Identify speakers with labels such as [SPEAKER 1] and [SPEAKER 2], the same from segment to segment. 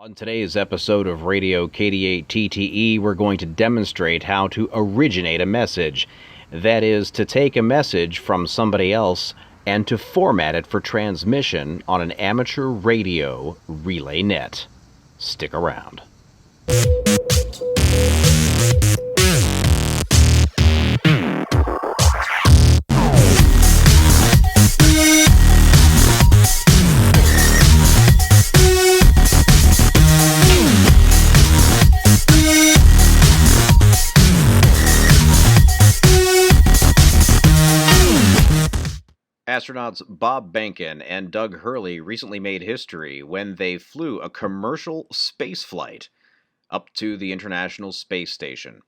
[SPEAKER 1] On today's episode of Radio KD8TTE, we're going to demonstrate how to originate a message. That is, to take a message from somebody else and to format it for transmission on an amateur radio relay net. Stick around. Astronauts Bob Behnken and Doug Hurley recently made history when they flew a commercial space flight up to the International Space Station.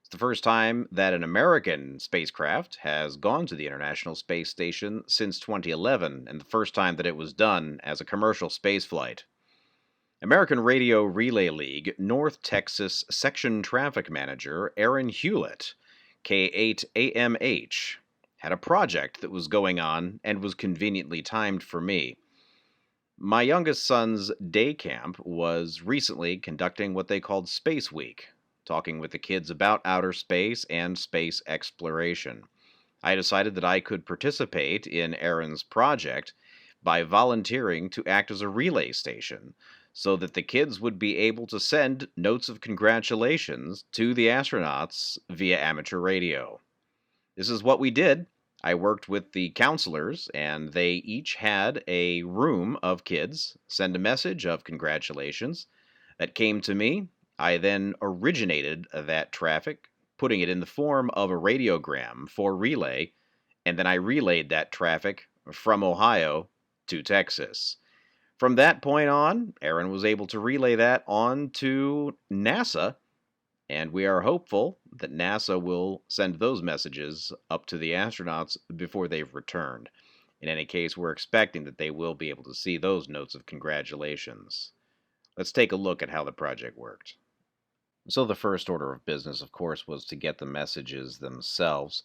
[SPEAKER 1] It's the first time that an American spacecraft has gone to the International Space Station since 2011, and the first time that it was done as a commercial space flight. American Radio Relay League North Texas Section Traffic Manager Aaron Hewlett, K8AMH, had a project that was going on and was conveniently timed for me. My youngest son's day camp was recently conducting what they called Space Week, talking with the kids about outer space and space exploration. I decided that I could participate in Aaron's project by volunteering to act as a relay station so that the kids would be able to send notes of congratulations to the astronauts via amateur radio. This is what we did. I worked with the counselors, and they each had a room of kids send a message of congratulations that came to me. I then originated that traffic, putting it in the form of a radiogram for relay, and then I relayed that traffic from Ohio to Texas. From that point on, Aaron was able to relay that on to NASA, and we are hopeful that NASA will send those messages up to the astronauts before they've returned. In any case, we're expecting that they will be able to see those notes of congratulations. Let's take a look at how the project worked. So the first order of business, of course, was to get the messages themselves.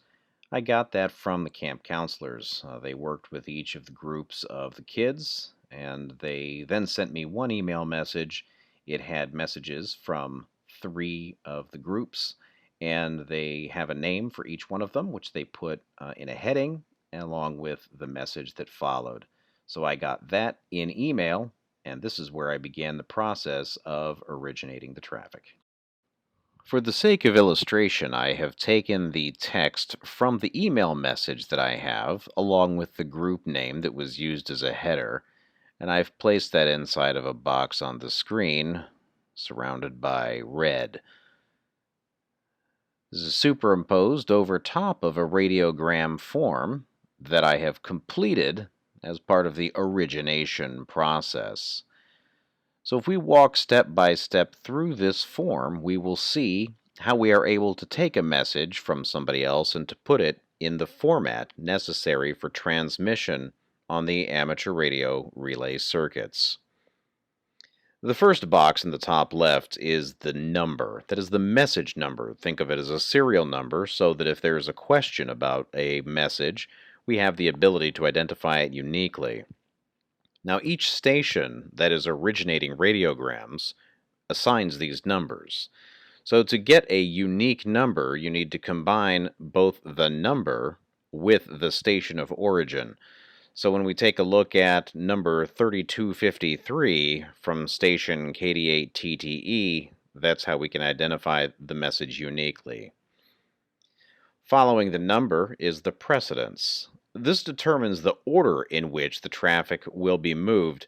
[SPEAKER 1] I got that from the camp counselors. They worked with each of the groups of the kids, and they then sent me one email message. It had messages from 3 of the groups, and they have a name for each one of them, which they put in a heading along with the message that followed. So I got that in email, and this is where I began the process of originating the traffic. For the sake of illustration, I have taken the text from the email message that I have, along with the group name that was used as a header, and I've placed that inside of a box on the screen, surrounded by red. This is superimposed over top of a radiogram form that I have completed as part of the origination process. So if we walk step by step through this form, we will see how we are able to take a message from somebody else and to put it in the format necessary for transmission on the amateur radio relay circuits. The first box in the top left is the number. That is the message number. Think of it as a serial number so that if there's a question about a message, we have the ability to identify it uniquely. Now, each station that is originating radiograms assigns these numbers. So to get a unique number, you need to combine both the number with the station of origin. So when we take a look at number 3253 from station KD8TTE, that's how we can identify the message uniquely. Following the number is the precedence. This determines the order in which the traffic will be moved.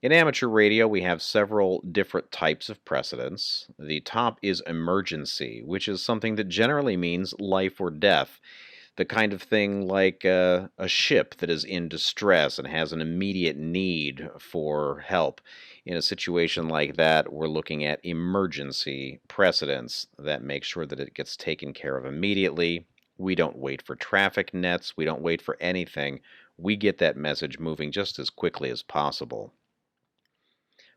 [SPEAKER 1] In amateur radio, we have several different types of precedence. The top is emergency, which is something that generally means life or death. The kind of thing like a ship that is in distress and has an immediate need for help. In a situation like that, we're looking at emergency precedence that makes sure that it gets taken care of immediately. We don't wait for traffic nets. We don't wait for anything. We get that message moving just as quickly as possible.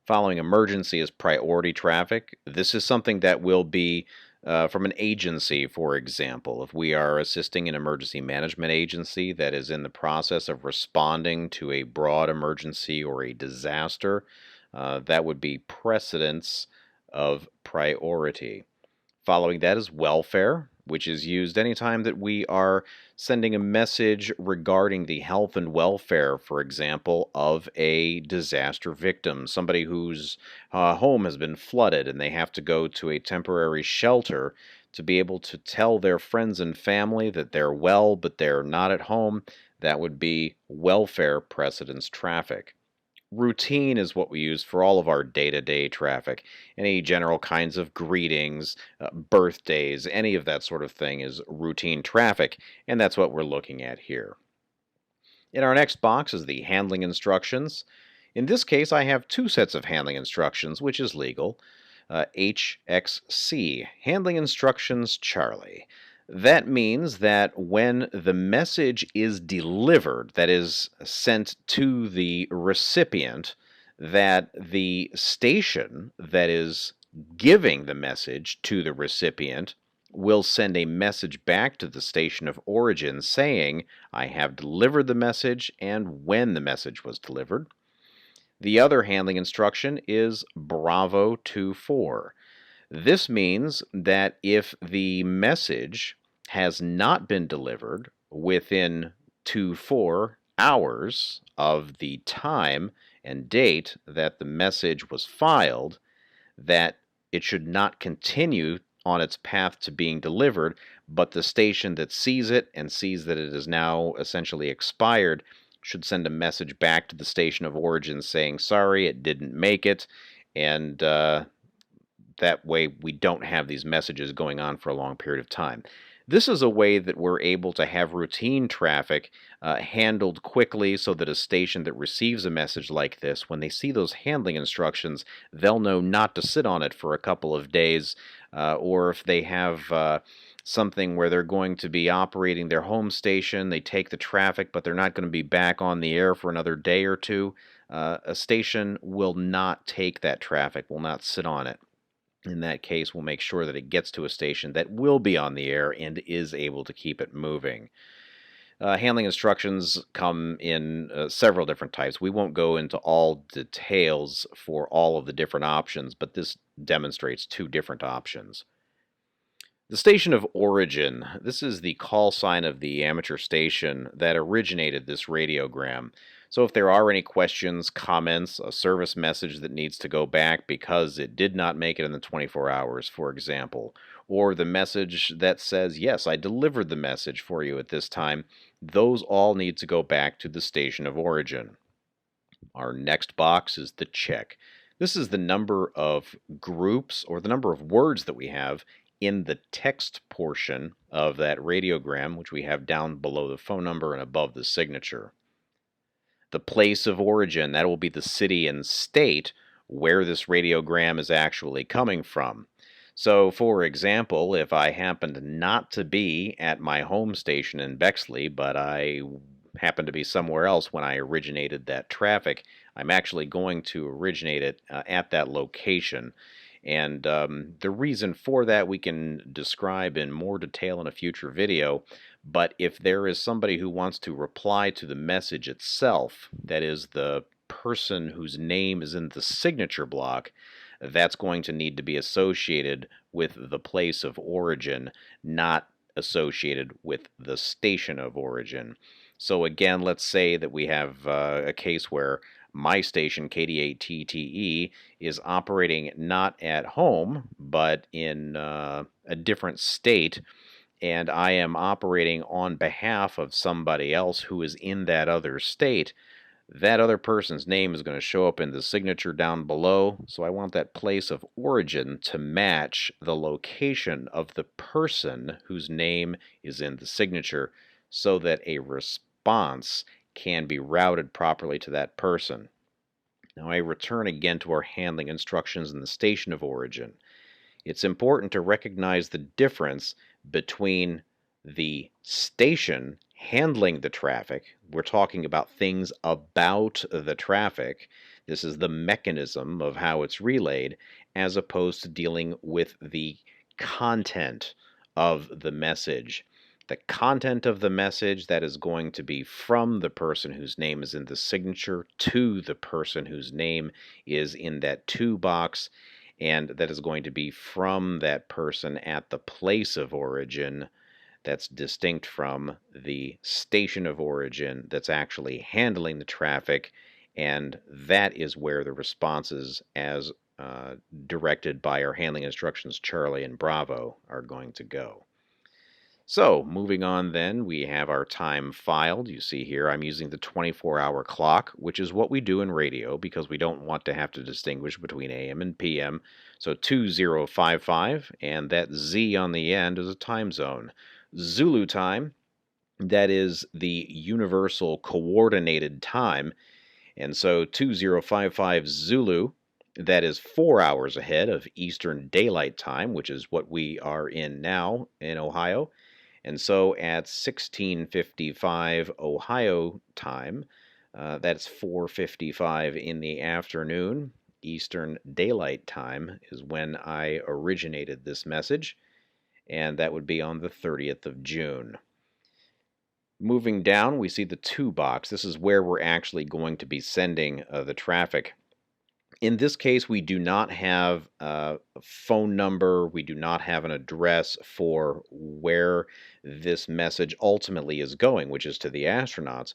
[SPEAKER 1] Following emergency is priority traffic. This is something that will be from an agency, for example. If we are assisting an emergency management agency that is in the process of responding to a broad emergency or a disaster, That would be precedence of priority. Following that is welfare, which is used anytime that we are sending a message regarding the health and welfare, for example, of a disaster victim, somebody whose home has been flooded and they have to go to a temporary shelter to be able to tell their friends and family that they're well, but they're not at home. That would be welfare precedence traffic. Routine is what we use for all of our day-to-day traffic. Any general kinds of greetings, birthdays, any of that sort of thing is routine traffic, and that's what we're looking at here. In our next box is the handling instructions. In this case, I have two sets of handling instructions, which is legal. HXC, Handling Instructions Charlie. That means that when the message is delivered, that is sent to the recipient, that the station that is giving the message to the recipient will send a message back to the station of origin saying, I have delivered the message and when the message was delivered. The other handling instruction is Bravo 24. This means that if the message has not been delivered within 24 hours of the time and date that the message was filed, that it should not continue on its path to being delivered, but the station that sees it and sees that it is now essentially expired should send a message back to the station of origin saying, sorry, it didn't make it, and that way we don't have these messages going on for a long period of time. This is a way that we're able to have routine traffic handled quickly so that a station that receives a message like this, when they see those handling instructions, they'll know not to sit on it for a couple of days, or if they have something where they're going to be operating their home station, they take the traffic, but they're not going to be back on the air for another day or two, a station will not take that traffic, will not sit on it. In that case, we'll make sure that it gets to a station that will be on the air and is able to keep it moving. Handling instructions come in several different types. We won't go into all details for all of the different options, but this demonstrates two different options. The station of origin. This is the call sign of the amateur station that originated this radiogram. So if there are any questions, comments, a service message that needs to go back because it did not make it in the 24 hours, for example, or the message that says, yes, I delivered the message for you at this time, those all need to go back to the station of origin. Our next box is the check. This is the number of groups or the number of words that we have in the text portion of that radiogram, which we have down below the phone number and above the signature. The place of origin, that will be the city and state where this radiogram is actually coming from. So, for example, if I happened not to be at my home station in Bexley, but I happened to be somewhere else when I originated that traffic, I'm actually going to originate it at that location. And the reason for that we can describe in more detail in a future video. But if there is somebody who wants to reply to the message itself, that is the person whose name is in the signature block, that's going to need to be associated with the place of origin, not associated with the station of origin. So again, let's say that we have a case where my station, KD8TTE, is operating not at home, but in a different state, and I am operating on behalf of somebody else who is in that other state. That other person's name is going to show up in the signature down below, so I want that place of origin to match the location of the person whose name is in the signature so that a response can be routed properly to that person. Now I return again to our handling instructions in the station of origin. It's important to recognize the difference between the station handling the traffic. We're talking about things about the traffic. This is the mechanism of how it's relayed, as opposed to dealing with the content of the message. the content of the message that is going to be from the person whose name is in the signature to the person whose name is in that to box, and that is going to be from that person at the place of origin that's distinct from the station of origin that's actually handling the traffic, and that is where the responses as directed by our handling instructions Charlie and Bravo are going to go. So, moving on then, we have our time filed. You see here I'm using the 24-hour clock, which is what we do in radio because we don't want to have to distinguish between AM and PM. So 2055, and that Z on the end is a time zone. Zulu time, that is the universal coordinated time. And so 2055 Zulu, that is 4 hours ahead of Eastern Daylight Time, which is what we are in now in Ohio. And so at 1655 Ohio time, that's 4:55 in the afternoon, Eastern Daylight Time is when I originated this message, and that would be on the 30th of June. Moving down, we see the to box. This is where we're actually going to be sending the traffic. In this case, we do not have a phone number. We do not have an address for where this message ultimately is going, which is to the astronauts.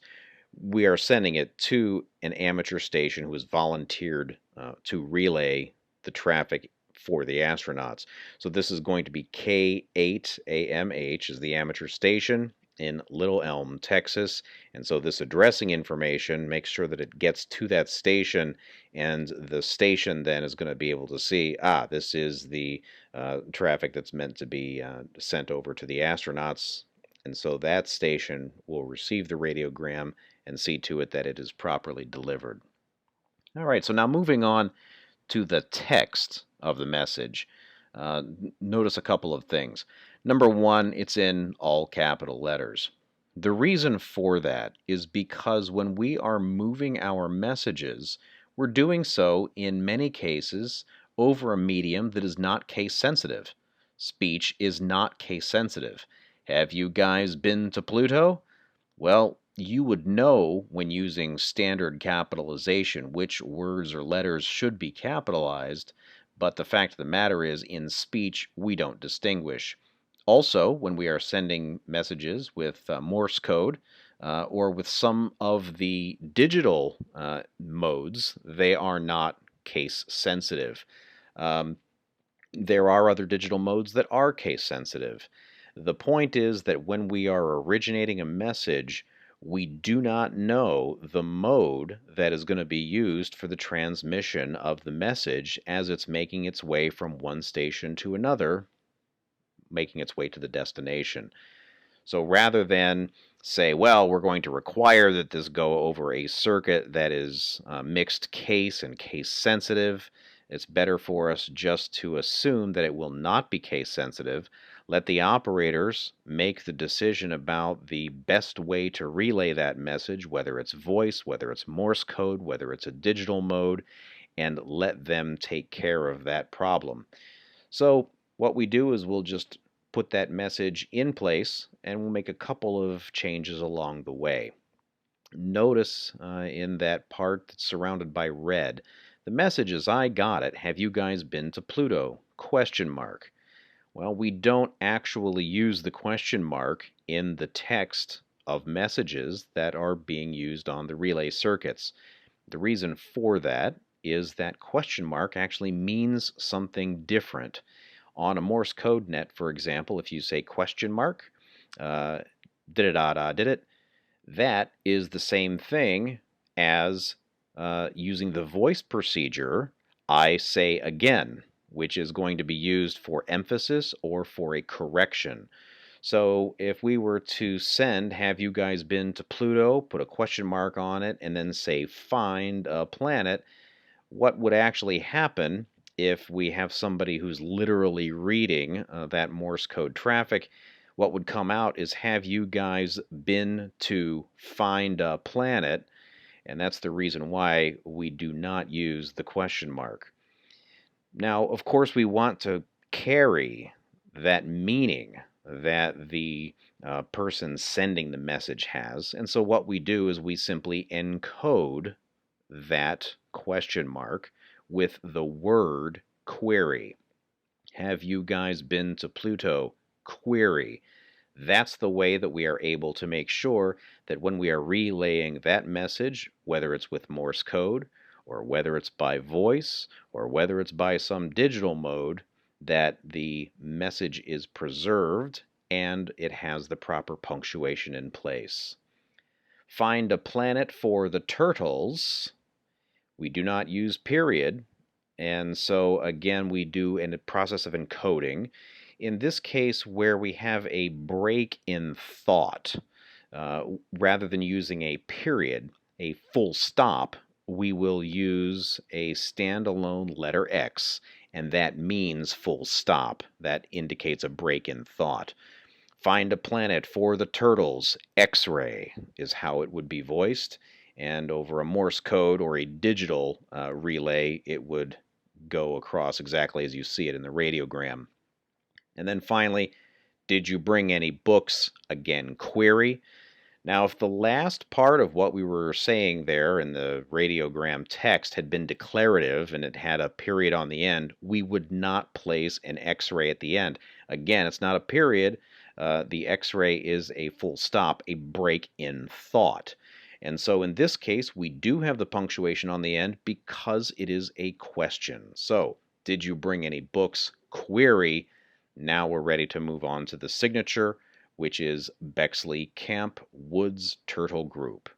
[SPEAKER 1] We are sending it to an amateur station who has volunteered to relay the traffic for the astronauts. So this is going to be K8AMH is the amateur station in Little Elm, Texas. And so this addressing information makes sure that it gets to that station, and the station then is going to be able to see, this is the traffic that's meant to be sent over to the astronauts. And so that station will receive the radiogram and see to it that it is properly delivered. All right, so now moving on to the text of the message. Notice a couple of things. Number one, it's in all capital letters. The reason for that is because when we are moving our messages, we're doing so in many cases over a medium that is not case sensitive. Speech is not case sensitive. Have you guys been to Pluto? Well, you would know when using standard capitalization which words or letters should be capitalized, but the fact of the matter is, in speech, we don't distinguish. Also, when we are sending messages with Morse code or with some of the digital modes, they are not case sensitive. There are other digital modes that are case sensitive. The point is that when we are originating a message, we do not know the mode that is going to be used for the transmission of the message as it's making its way from one station to another, making its way to the destination. So rather than say, well, we're going to require that this go over a circuit that is mixed case and case sensitive, it's better for us just to assume that it will not be case sensitive. Let the operators make the decision about the best way to relay that message, whether it's voice, whether it's Morse code, whether it's a digital mode, and let them take care of that problem. So what we do is we'll just put that message in place, and we'll make a couple of changes along the way. Notice in that part that's surrounded by red, the message as I got it, have you guys been to Pluto? Question mark. Well, we don't actually use the question mark in the text of messages that are being used on the relay circuits. The reason for that is that question mark actually means something different. On a Morse code net, for example, if you say question mark, did it, that is the same thing as using the voice procedure, I say again, which is going to be used for emphasis or for a correction. So if we were to send, have you guys been to Pluto, put a question mark on it, and then say find a planet, what would actually happen if we have somebody who's literally reading that Morse code traffic? What would come out is, have you guys been to find a planet? And that's the reason why we do not use the question mark. Now, of course, we want to carry that meaning that the person sending the message has. And so what we do is we simply encode that question mark with the word query. Have you guys been to Pluto? Query. That's the way that we are able to make sure that when we are relaying that message, whether it's with Morse code, or whether it's by voice, or whether it's by some digital mode, that the message is preserved and it has the proper punctuation in place. Find a planet for the turtles. We do not use period, and so again we do a process of encoding. In this case, where we have a break in thought, rather than using a period, a full stop, we will use a standalone letter X, and that means full stop. That indicates a break in thought. Find a planet for the turtles. X-ray is how it would be voiced. And over a Morse code or a digital relay, it would go across exactly as you see it in the radiogram. And then finally, did you bring any books? Again, query. Now, if the last part of what we were saying there in the radiogram text had been declarative and it had a period on the end, we would not place an X-ray at the end. Again, it's not a period. The X-ray is a full stop, a break in thought. And so in this case, we do have the punctuation on the end because it is a question. So, did you bring any books? Query. Now we're ready to move on to the signature, which is Bexley Camp Woods Turtle Group.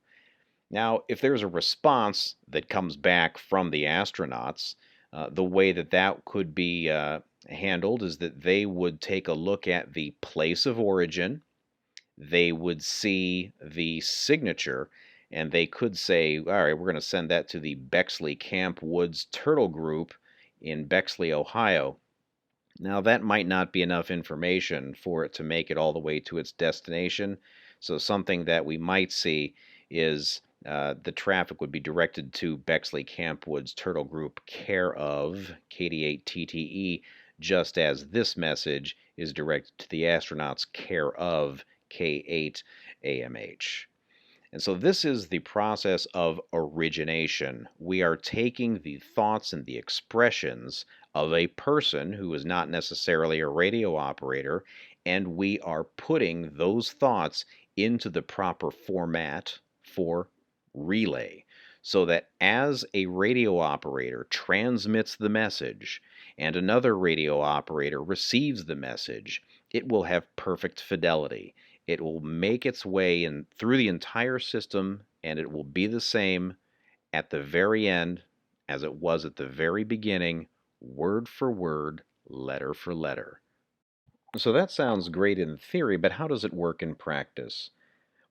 [SPEAKER 1] Now, if there's a response that comes back from the astronauts, the way that that could be handled is that they would take a look at the place of origin, they would see the signature, and they could say, all right, we're going to send that to the Bexley Camp Woods Turtle Group in Bexley, Ohio. Now, that might not be enough information for it to make it all the way to its destination. So something that we might see is the traffic would be directed to Bexley Camp Woods Turtle Group, care of KD8TTE, just as this message is directed to the astronauts, care of K8AMH. And so this is the process of origination. We are taking the thoughts and the expressions of a person who is not necessarily a radio operator, and we are putting those thoughts into the proper format for relay, so that as a radio operator transmits the message and another radio operator receives the message, it will have perfect fidelity. It will make its way in through the entire system, and it will be the same at the very end as it was at the very beginning, word for word, letter for letter. So that sounds great in theory, but how does it work in practice?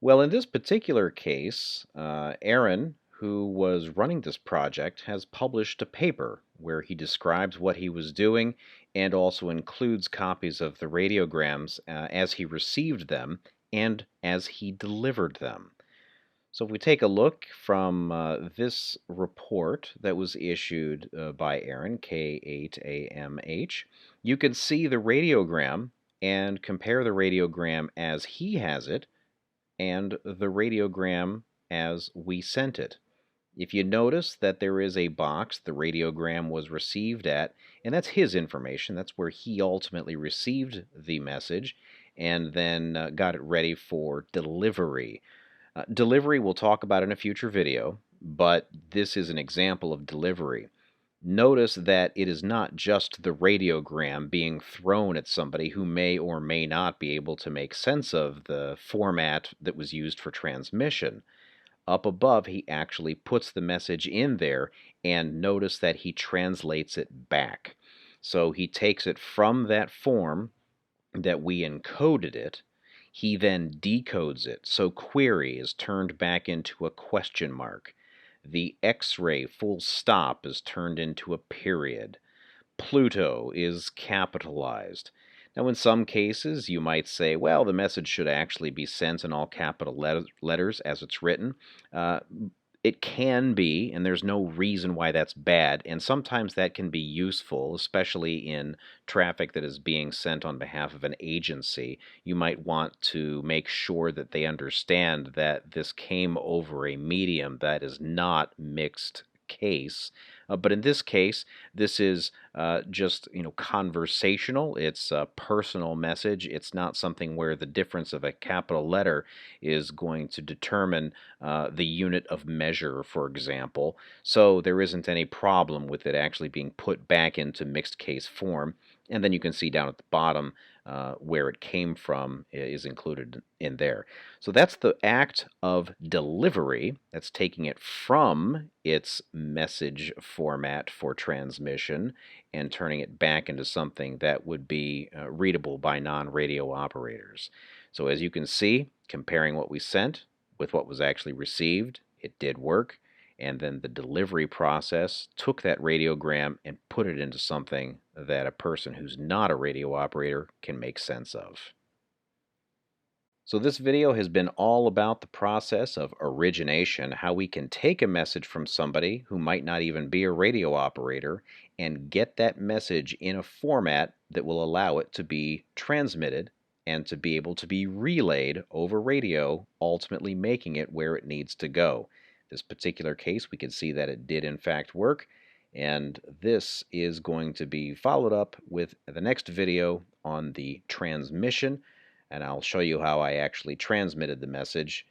[SPEAKER 1] Well, in this particular case, Aaron, who was running this project, has published a paper where he describes what he was doing and also includes copies of the radiograms as he received them and as he delivered them. So if we take a look from this report that was issued by Aaron, K8AMH, you can see the radiogram and compare the radiogram as he has it and the radiogram as we sent it. If you notice that there is a box the radiogram was received at, and that's his information, that's where he ultimately received the message and then got it ready for delivery. Delivery we'll talk about in a future video, but this is an example of delivery. Notice that it is not just the radiogram being thrown at somebody who may or may not be able to make sense of the format that was used for transmission. Up above, he actually puts the message in there, and notice that he translates it back. So he takes it from that form that we encoded it, he then decodes it, so query is turned back into a question mark. The X-ray full stop is turned into a period. Pluto is capitalized. Now, in some cases, you might say, well, the message should actually be sent in all capital letters as it's written. It can be, and there's no reason why that's bad. And sometimes that can be useful, especially in traffic that is being sent on behalf of an agency. You might want to make sure that they understand that this came over a medium that is not mixed case. But in this case, this is just conversational. It's a personal message. It's not something where the difference of a capital letter is going to determine the unit of measure, for example. So there isn't any problem with it actually being put back into mixed case form. And then you can see down at the bottom where it came from is included in there. So that's the act of delivery. That's taking it from its message format for transmission and turning it back into something that would be readable by non-radio operators. So as you can see, comparing what we sent with what was actually received, it did work. And then the delivery process took that radiogram and put it into something that a person who's not a radio operator can make sense of. So this video has been all about the process of origination, how we can take a message from somebody who might not even be a radio operator and get that message in a format that will allow it to be transmitted and to be able to be relayed over radio, ultimately making it where it needs to go. This particular case, we can see that it did in fact work, and this is going to be followed up with the next video on the transmission, and I'll show you how I actually transmitted the message,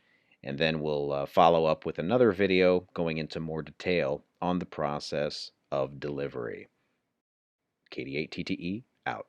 [SPEAKER 1] and then we'll follow up with another video going into more detail on the process of delivery. KD8TTE out.